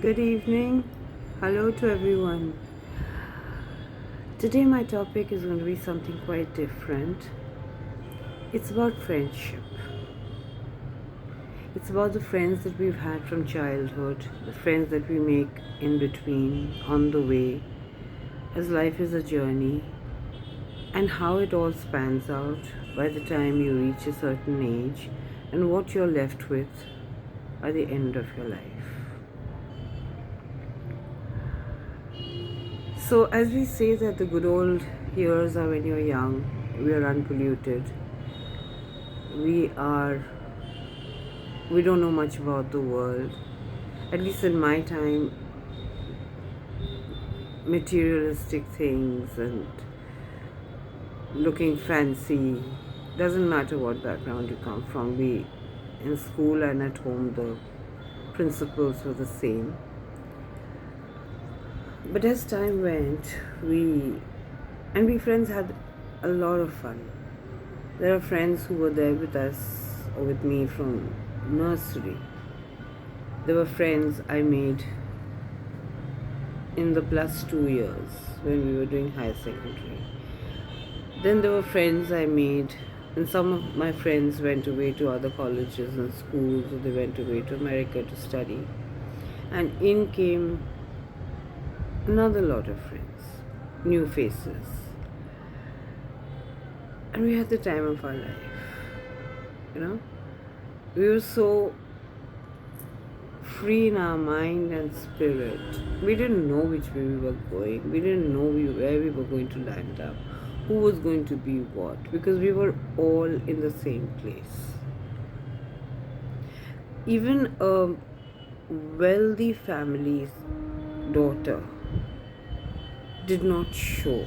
Good evening. Hello to everyone. Today, my topic is going to be something quite different. It's about friendship. It's about the friends that we've had from childhood, the friends that we make in between, on the way, as life is a journey, and how it all spans out by the time you reach a certain age and what you're left with by the end of your life. So, as we say that the good old years are when you're young, we are unpolluted, we are, we don't know much about the world. At least in my time, materialistic things and looking fancy, doesn't matter what background you come from. We, in school and at home, the principles were the same. But as time went, we friends had a lot of fun. There are friends who were there with us or with me from nursery. There were friends I made in the +2 years when we were doing higher secondary. Then there were friends I made, and some of my friends went away to other colleges and schools, or they went away to America to study. And in came another lot of friends, new faces. And we had the time of our life. We were so free in our mind and spirit. We didn't know which way we were going. We didn't know where we were going to land up, who was going to be what, because we were all in the same place. Even a wealthy family's daughter did not show.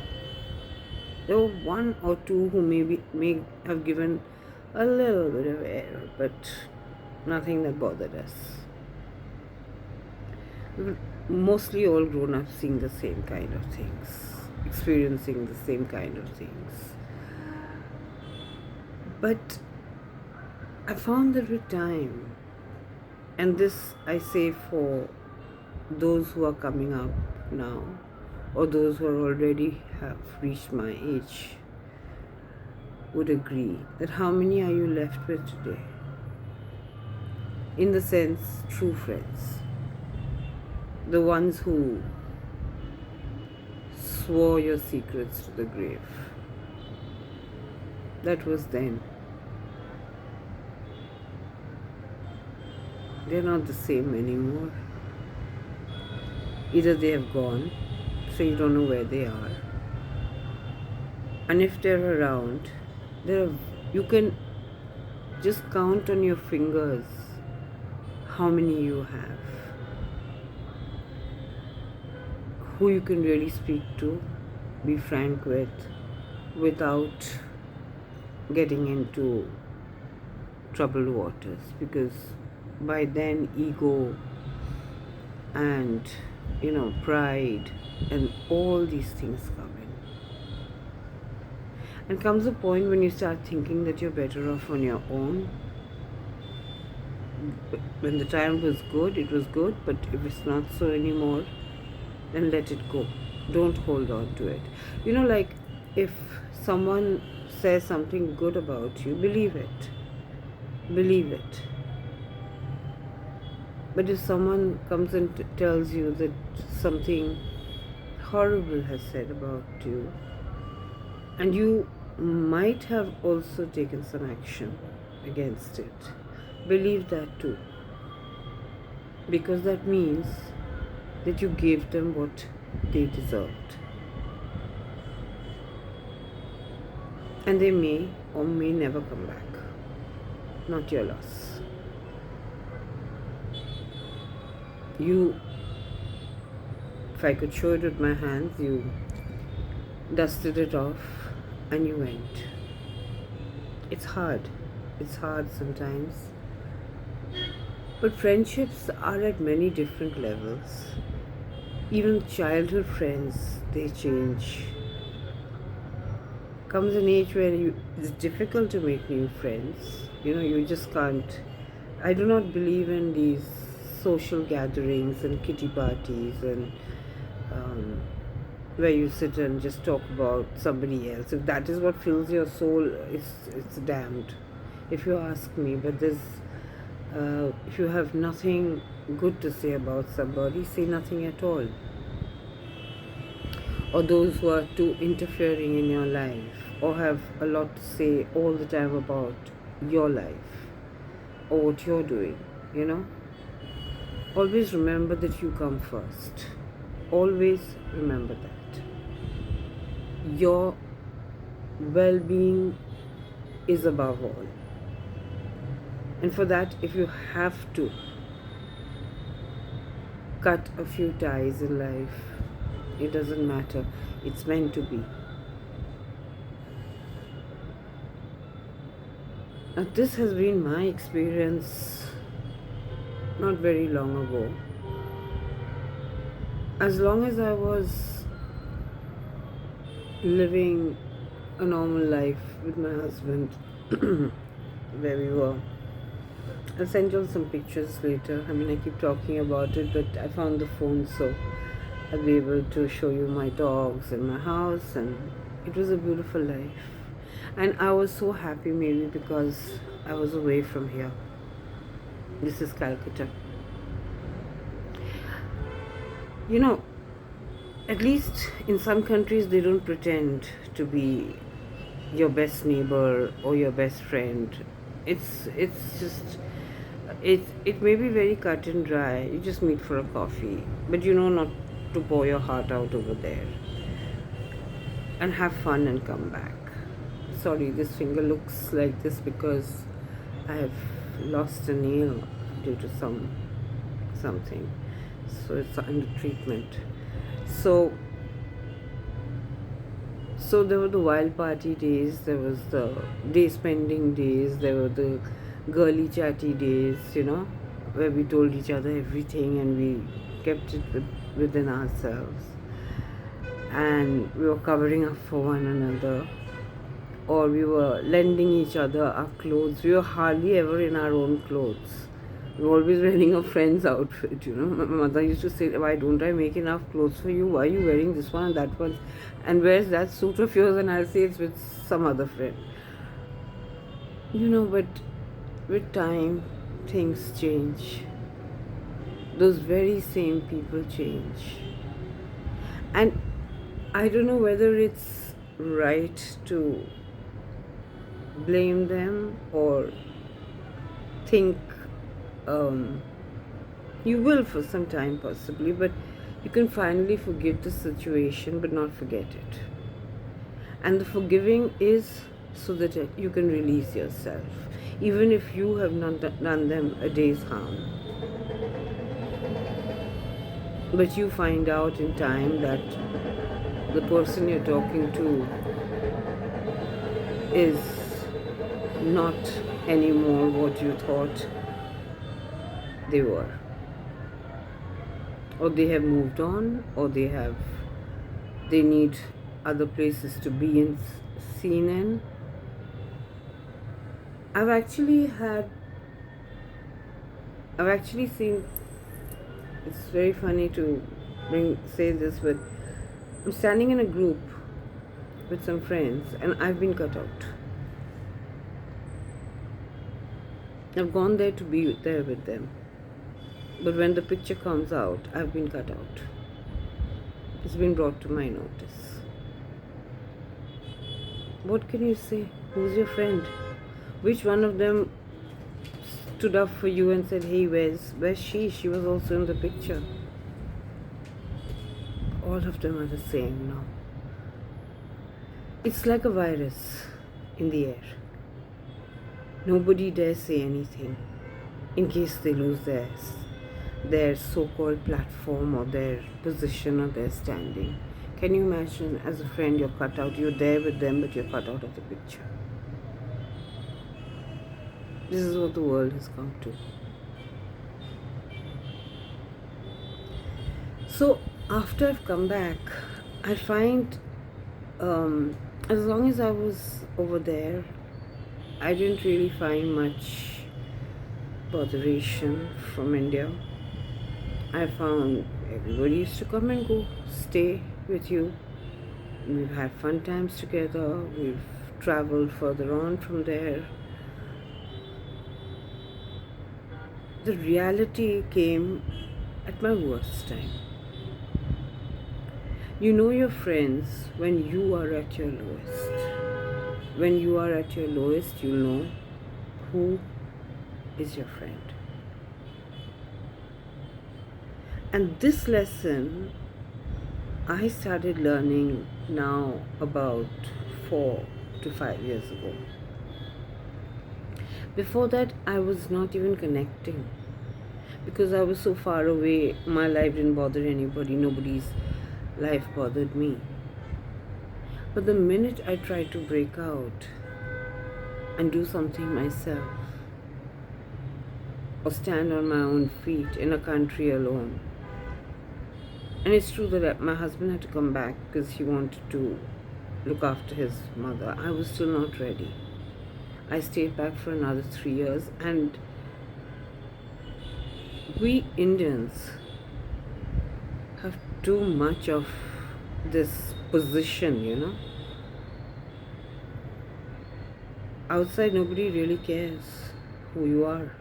There were one or two who may have given a little bit of air, but nothing that bothered us. We were mostly all grown up seeing the same kind of things, experiencing the same kind of things. But I found that with time, and this I say for those who are coming up now, or those who already have reached my age, would agree that how many are you left with today? In the sense, true friends. The ones who swore your secrets to the grave. That was then. They're not the same anymore. Either they have gone, so you don't know where they are. And if they're around, you can just count on your fingers how many you have. Who you can really speak to, be frank with, without getting into troubled waters, because by then ego and pride and all these things come in. And comes a point when you start thinking that you're better off on your own. When the time was good, it was good, but if it's not so anymore, then let it go. Don't hold on to it. Like if someone says something good about you, believe it. Believe it. But if someone comes and tells you that something horrible has said about you, and you might have also taken some action against it, believe that too. Because that means that you gave them what they deserved. And they may or may never come back. Not your loss. If I could show it with my hands, you dusted it off and you went. It's hard. It's hard sometimes. But friendships are at many different levels. Even childhood friends, they change. Comes an age where it's difficult to make new friends. You just can't. I do not believe in these social gatherings and kitty parties and um, where you sit and just talk about somebody else. If that is what fills your soul, it's damned, if you ask me. But if you have nothing good to say about somebody, say nothing at all. Or those who are too interfering in your life, or have a lot to say all the time about your life or what you're doing, you know. Always remember that you come first. Always remember that. Your well-being is above all. And for that, if you have to cut a few ties in life, it doesn't matter. It's meant to be. Now, this has been my experience not very long ago. As long as I was living a normal life with my husband, where we were, I'll send you some pictures later. I mean, I keep talking about it, but I found the phone, so I'll be able to show you my dogs and my house, and it was a beautiful life. And I was so happy, maybe because I was away from here. This is Calcutta. You know, at least in some countries they don't pretend to be your best neighbor or your best friend. It's just it may be very cut and dry. You just meet for a coffee, but you know not to pour your heart out over there, and have fun and come back. Sorry, this finger looks like this because I have lost a nail due to something, so it's under treatment. So there were the wild party days, there was the day spending days, there were the girly chatty days, you know, where we told each other everything and we kept it within ourselves, and we were covering up for one another, or we were lending each other our clothes. We were hardly ever in our own clothes. We were always wearing a friend's outfit, you know. My mother used to say, why don't I make enough clothes for you? Why are you wearing this one and that one? And where's that suit of yours? And I'll say it's with some other friend. You know, but with time, things change. Those very same people change. And I don't know whether it's right to blame them or think you will for some time possibly, but you can finally forgive the situation but not forget it. And the forgiving is so that you can release yourself, even if you have not done them a day's harm. But you find out in time that the person you're talking to is not anymore what you thought they were, or they have moved on, or they need other places to be in, seen in. I've actually seen, it's very funny to say this, but I'm standing in a group with some friends and I've been cut out. I've gone there to be there with them, but when the picture comes out, I've been cut out. It's been brought to my notice. What can you say? Who's your friend? Which one of them stood up for you and said, hey, where's she? She was also in the picture. All of them are the same now. It's like a virus in the air. Nobody dares say anything in case they lose their so-called platform or their position or their standing. Can you imagine, as a friend, you're cut out, you're there with them, but you're cut out of the picture. This is what the world has come to. So after I've come back, I find as long as I was over there, I didn't really find much botheration from India. I found everybody used to come and go, stay with you. We've had fun times together. We've traveled further on from there. The reality came at my worst time. You know your friends when you are at your lowest. When you are at your lowest, you know who is your friend. And this lesson I started learning now about 4 to 5 years ago. Before that, I was not even connecting because I was so far away. My life didn't bother anybody, nobody's life bothered me. But the minute I tried to break out and do something myself, or stand on my own feet in a country alone, and it's true that my husband had to come back because he wanted to look after his mother, I was still not ready. I stayed back for another 3 years, and we Indians have too much of this position, you know. Outside, nobody really cares who you are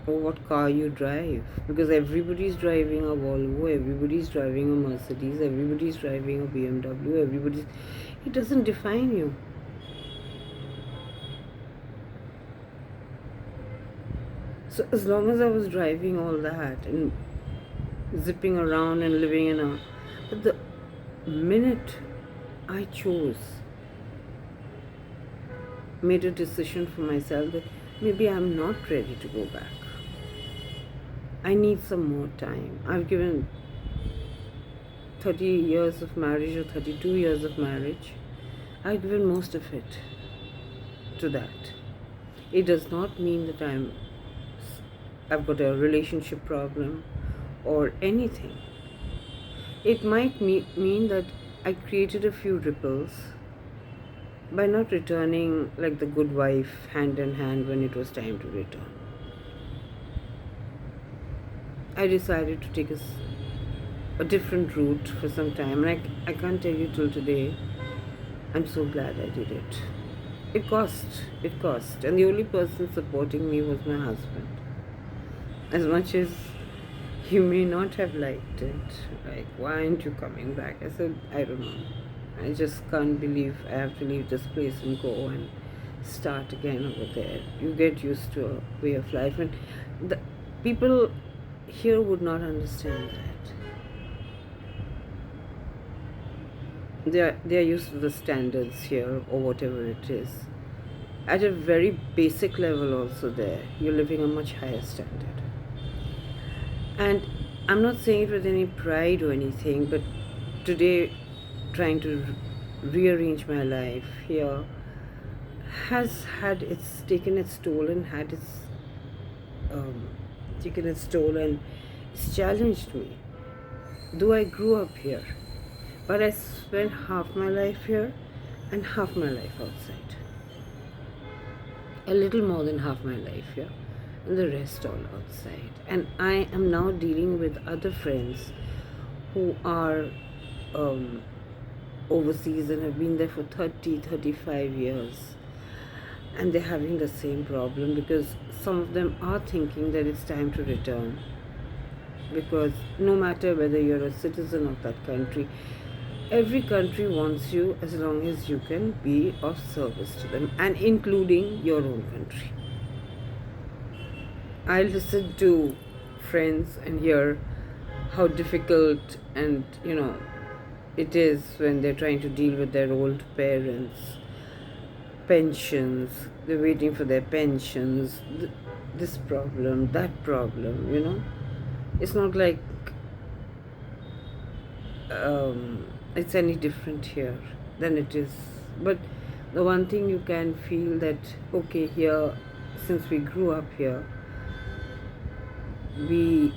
or what car you drive, because everybody's driving a Volvo, everybody's driving a Mercedes, everybody's driving a BMW, it doesn't define you. So as long as I was driving all that and zipping around and living but the minute I made a decision for myself that maybe I'm not ready to go back. I need some more time. I've given 30 years of marriage or 32 years of marriage. I've given most of it to that. It does not mean that I've got a relationship problem or anything. It might mean that I created a few ripples by not returning like the good wife hand in hand when it was time to return. I decided to take a different route for some time, and I can't tell you till today, I'm so glad I did it. It cost, and the only person supporting me was my husband. As much as he may not have liked it, like, why aren't you coming back? I said, I don't know. I just can't believe I have to leave this place and go and start again over there. You get used to a way of life, and the people here would not understand that. They are used to the standards here or whatever it is. At a very basic level also there, you're living a much higher standard. And I'm not saying it with any pride or anything, but today, trying to rearrange my life here has taken its toll and it's challenged me. Though I grew up here, but I spent half my life here and half my life outside. A little more than half my life here and the rest all outside. And I am now dealing with other friends who are overseas and have been there for 35 years, and they're having the same problem because some of them are thinking that it's time to return, because no matter whether you're a citizen of that country, every country wants you as long as you can be of service to them, and including your own country. I listen to friends and hear how difficult and it is when they're trying to deal with their old parents, pensions, they're waiting for their pensions, this problem, that problem, It's not like it's any different here than it is. But the one thing you can feel that, okay, here, since we grew up here, we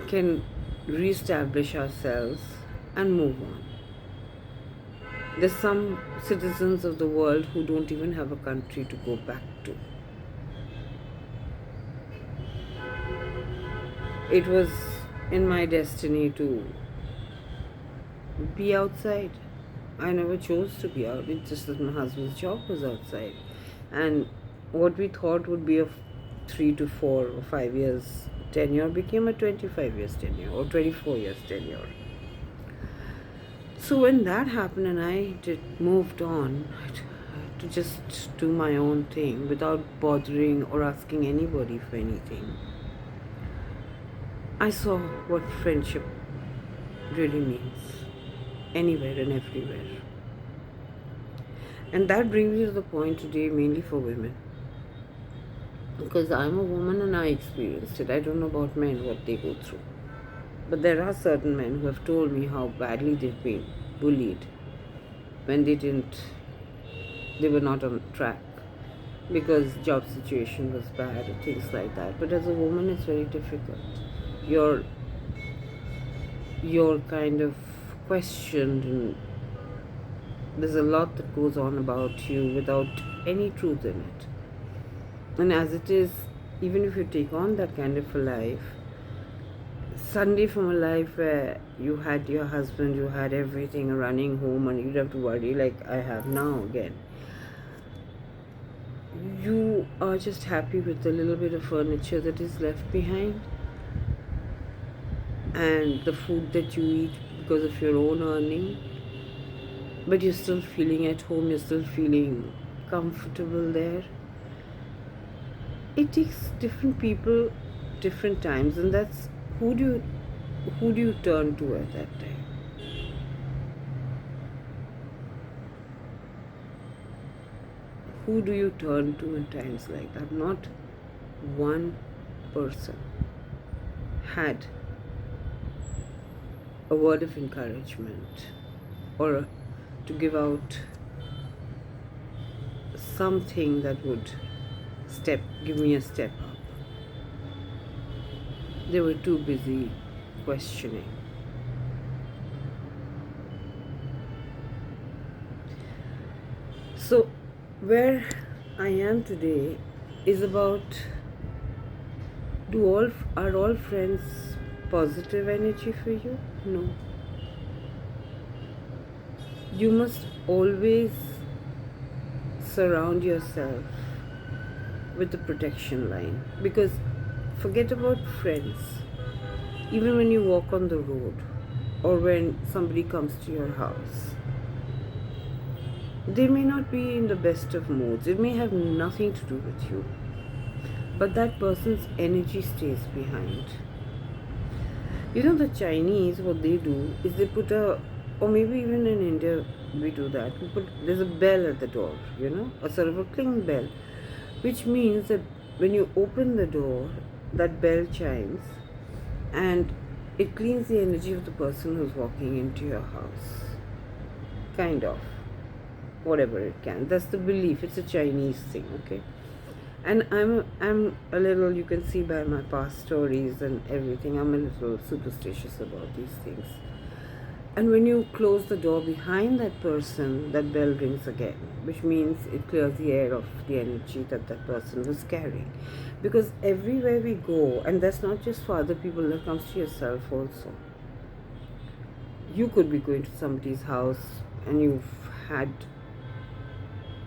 can reestablish ourselves and move on. There's some citizens of the world who don't even have a country to go back to. It was in my destiny to be outside. I never chose to be out. It's just that my husband's job was outside. And what we thought would be a 3 to 4 or 5 years tenure became a 25 years tenure or 24 years tenure. So when that happened and I moved on to just do my own thing without bothering or asking anybody for anything, I saw what friendship really means anywhere and everywhere. And that brings me to the point today, mainly for women. Because I'm a woman and I experienced it. I don't know about men, what they go through. But there are certain men who have told me how badly they've been bullied when they were not on track because job situation was bad or things like that. But as a woman, it's very difficult. You're kind of questioned, and there's a lot that goes on about you without any truth in it. And as it is, even if you take on that kind of a life, suddenly from a life where you had your husband, you had everything running home, and you'd have to worry like I have now again. You are just happy with the little bit of furniture that is left behind and the food that you eat because of your own earning, but you're still feeling at home, you're still feeling comfortable there. It takes different people, different times, and that's who do you turn to at that time? Who do you turn to in times like that? Not one person had a word of encouragement or to give out something that would give me a step up. They were too busy questioning. So where I am today is about, are all friends positive energy for you? No. You must always surround yourself with the protection line, because forget about friends. Even when you walk on the road or when somebody comes to your house, they may not be in the best of moods. It may have nothing to do with you, but that person's energy stays behind. You know, the Chinese, what they do is they put or maybe even in India we do that. There's a bell at the door, a sort of a cling bell, which means that when you open the door, that bell chimes and it cleans the energy of the person who's walking into your house. Kind of. Whatever it can. That's the belief. It's a Chinese thing, okay? And I'm a little, you can see by my past stories and everything, I'm a little superstitious about these things. And when you close the door behind that person, that bell rings again, which means it clears the air of the energy that person was carrying. Because everywhere we go, and that's not just for other people, that comes to yourself also. You could be going to somebody's house and you've had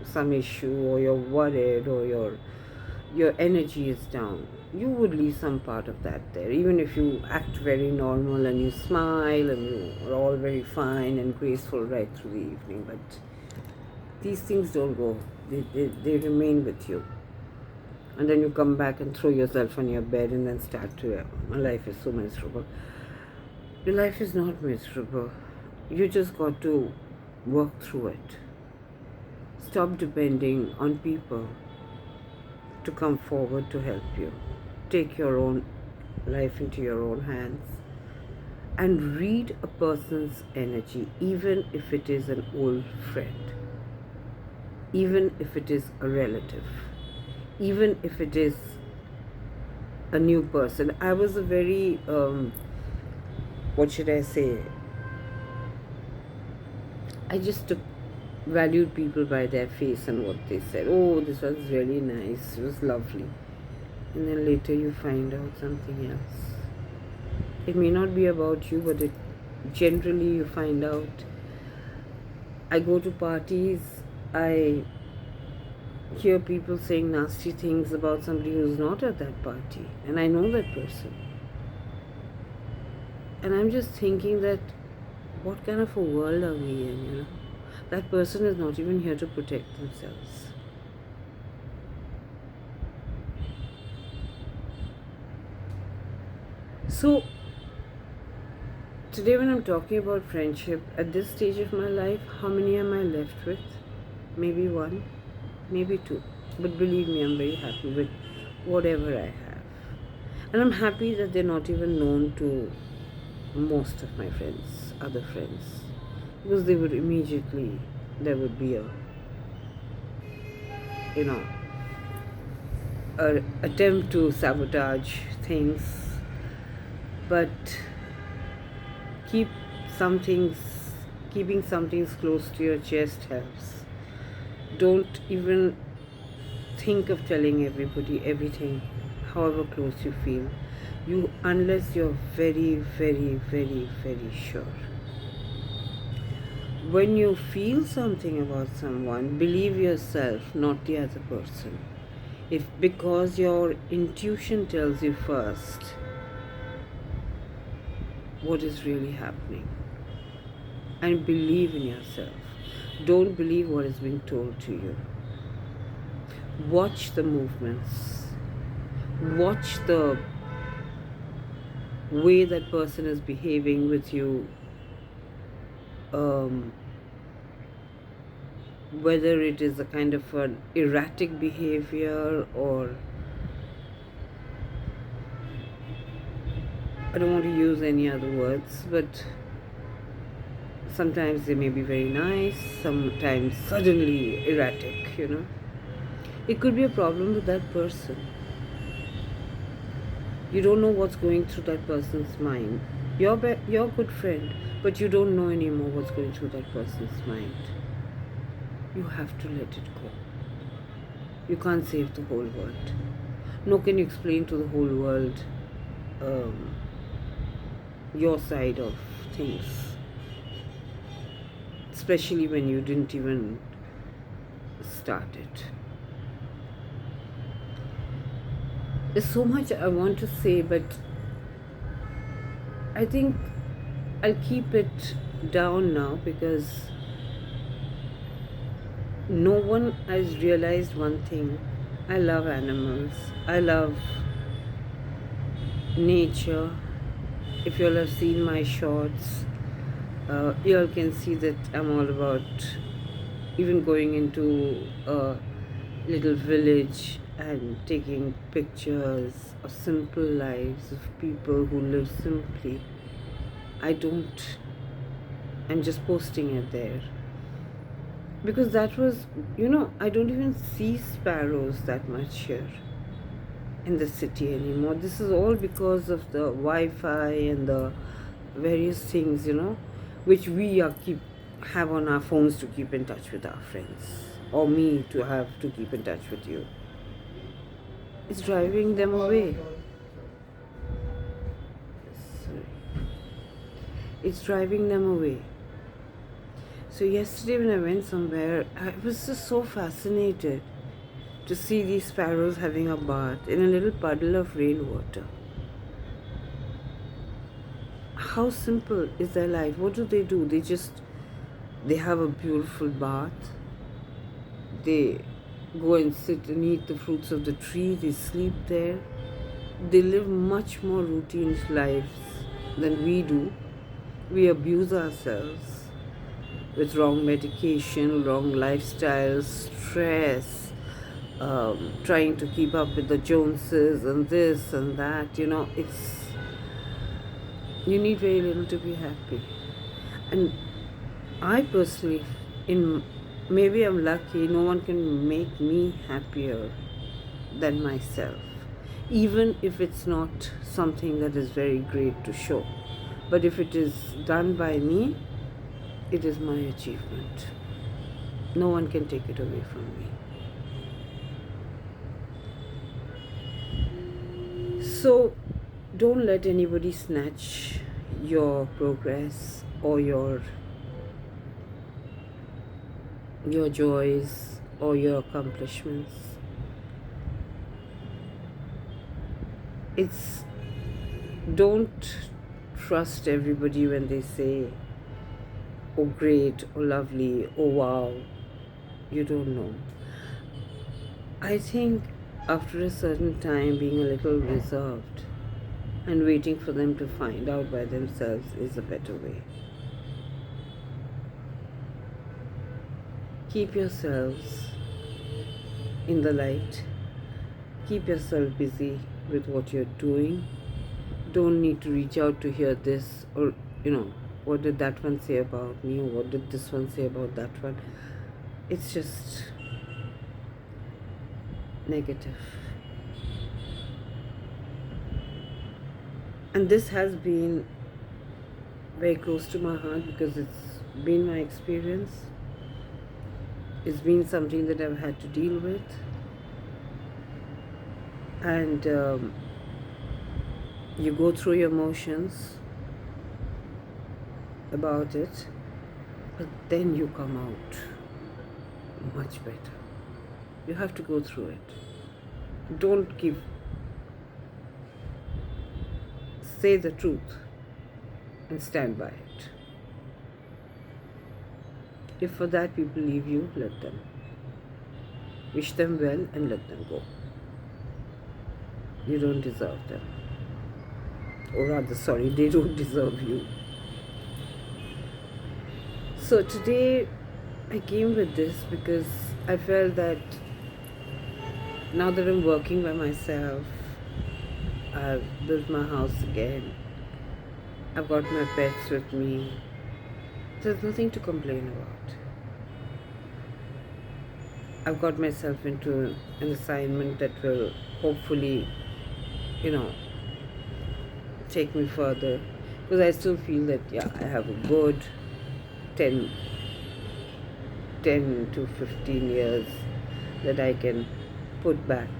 some issue, or you're worried, or your energy is down. You would leave some part of that there, even if you act very normal and you smile and you are all very fine and graceful right through the evening. But these things don't go. They remain with you. And then you come back and throw yourself on your bed and then start to, my life is so miserable. Your life is not miserable. You just got to work through it. Stop depending on people to come forward to help you. Take your own life into your own hands and read a person's energy, even if it is an old friend, even if it is a relative, even if it is a new person. I was a very, what should I say? I just valued people by their face and what they said. Oh, this was really nice. It was lovely. And then later you find out something else. It may not be about you, but it generally you find out. I go to parties, I hear people saying nasty things about somebody who's not at that party, and I know that person. And I'm just thinking that what kind of a world are we in? That person is not even here to protect themselves. So today when I'm talking about friendship, at this stage of my life, how many am I left with? Maybe one, maybe two. But believe me, I'm very happy with whatever I have. And I'm happy that they're not even known to most of my friends, other friends. Because they would immediately, there would be you know, a attempt to sabotage things. But keep some things, keeping some things close to your chest helps. Don't even think of telling everybody everything, however close you feel. Unless you're very, very, very, very sure. When you feel something about someone, believe yourself, not the other person. Because your intuition tells you first what is really happening. And believe in yourself. Don't believe what is being told to you. Watch the movements. Watch the way that person is behaving with you. Whether it is a kind of an erratic behavior, or I don't want to use any other words, but sometimes they may be very nice, sometimes suddenly erratic, It could be a problem with that person. You don't know what's going through that person's mind. You're a good friend, but you don't know anymore what's going through that person's mind. You have to let it go. You can't save the whole world. Nor can you explain to the whole world your side of things, especially when you didn't even start it. There's so much I want to say, but I think I'll keep it down now, because no one has realized one thing. I love animals. I love nature. If you all have seen my shorts, you all can see that I'm all about even going into a little village and taking pictures of simple lives of people who live simply. I'm just posting it there. Because that was, I don't even see sparrows that much here in the city anymore. This is all because of the Wi-Fi and the various things, which we have on our phones to keep in touch with our friends, or me to have to keep in touch with you. It's driving them away. It's driving them away. So yesterday when I went somewhere, I was just so fascinated to see these sparrows having a bath in a little puddle of rainwater. How simple is their life? What do? They have a beautiful bath. They go and sit and eat the fruits of the tree. They sleep there. They live much more routine lives than we do. We abuse ourselves with wrong medication, wrong lifestyles, stress, trying to keep up with the Joneses and this and that. You need very little to be happy. And I personally, maybe I'm lucky, no one can make me happier than myself, even if it's not something that is very great to show. But if it is done by me, it is my achievement. No one can take it away from me. So Don't let anybody snatch your progress or your joys or your accomplishments. It's don't trust everybody when they say, oh great, oh lovely, oh wow. You don't know. I think after a certain time, being a little reserved and waiting for them to find out by themselves is a better way. Keep yourselves in the light. Keep yourself busy with what you're doing. Don't need to reach out to hear this or, what did that one say about me, or what did this one say about that one. It's just negative. And this has been very close to my heart because it's been my experience. It's been something that I've had to deal with. And you go through your emotions about it, but then you come out much better. You have to go through it. Don't say the truth and stand by it. If for that people leave you, let them. Wish them well and let them go. You don't deserve them. Or rather, sorry, they don't deserve you. So today I came with this because I felt that now that I'm working by myself, I've built my house again, I've got my pets with me, there's nothing to complain about. I've got myself into an assignment that will hopefully, take me further, because I still feel that I have a good 10 to 15 years that I can put back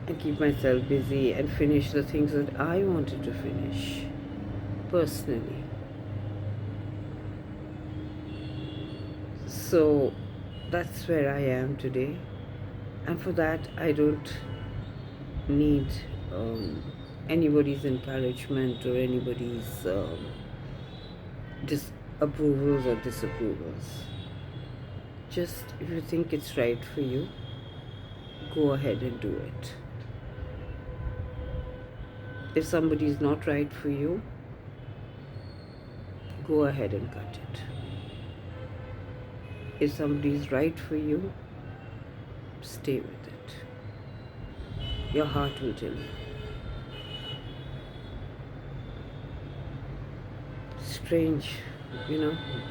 and keep myself busy and finish the things that I wanted to finish personally. So that's where I am today, and for that I don't need anybody's encouragement or anybody's approvals or disapprovals. Just if you think it's right for you, go ahead and do it. If somebody is not right for you, go ahead and cut it. If somebody is right for you, stay with it. Your heart will tell you. Strange,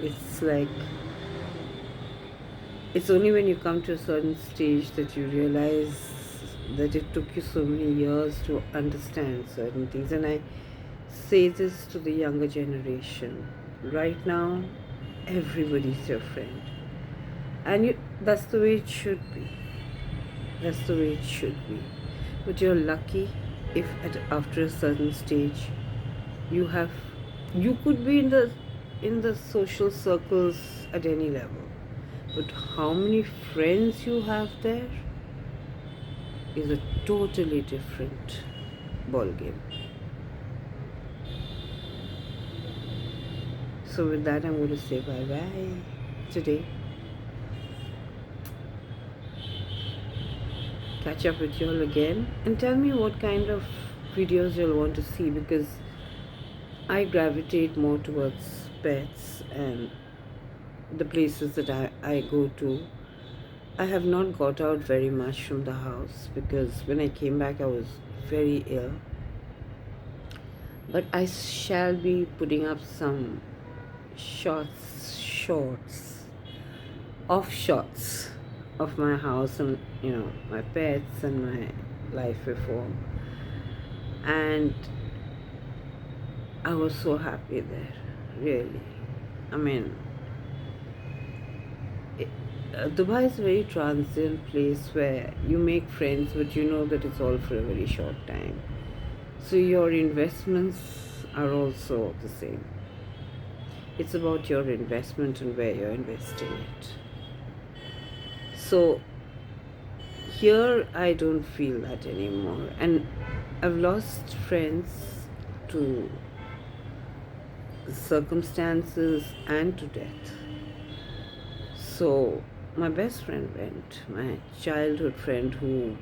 it's like, it's only when you come to a certain stage that you realize that it took you so many years to understand certain things. And I say this to the younger generation. Right now, everybody's your friend. And that's the way it should be. That's the way it should be. But you're lucky if after a certain stage you could be in the social circles at any level. But how many friends you have there is a totally different ball game. So with that, I'm going to say bye-bye today. Catch up with you all again and tell me what kind of videos you'll want to see, because I gravitate more towards pets and the places that I go to. I have not got out very much from the house because when I came back I was very ill. But I shall be putting up some shorts of my house and my pets and my life before. And I was so happy there, really. I mean, Dubai is a very transient place where you make friends, but you know that it's all for a very short time. So your investments are also the same. It's about your investment and where you're investing it. So here I don't feel that anymore. And I've lost friends to circumstances and to death. So my best friend went, my childhood friend, who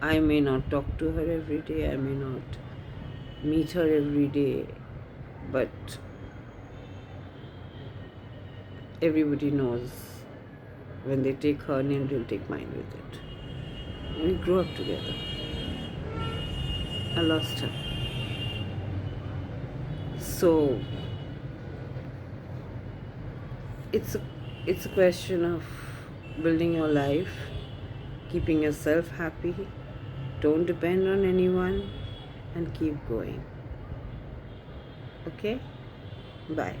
I may not talk to her every day, I may not meet her every day, but everybody knows when they take her name, they'll take mine with it. We grew up together. I lost her. So it's a, it's a question of building your life, keeping yourself happy, don't depend on anyone, and keep going. Okay? Bye.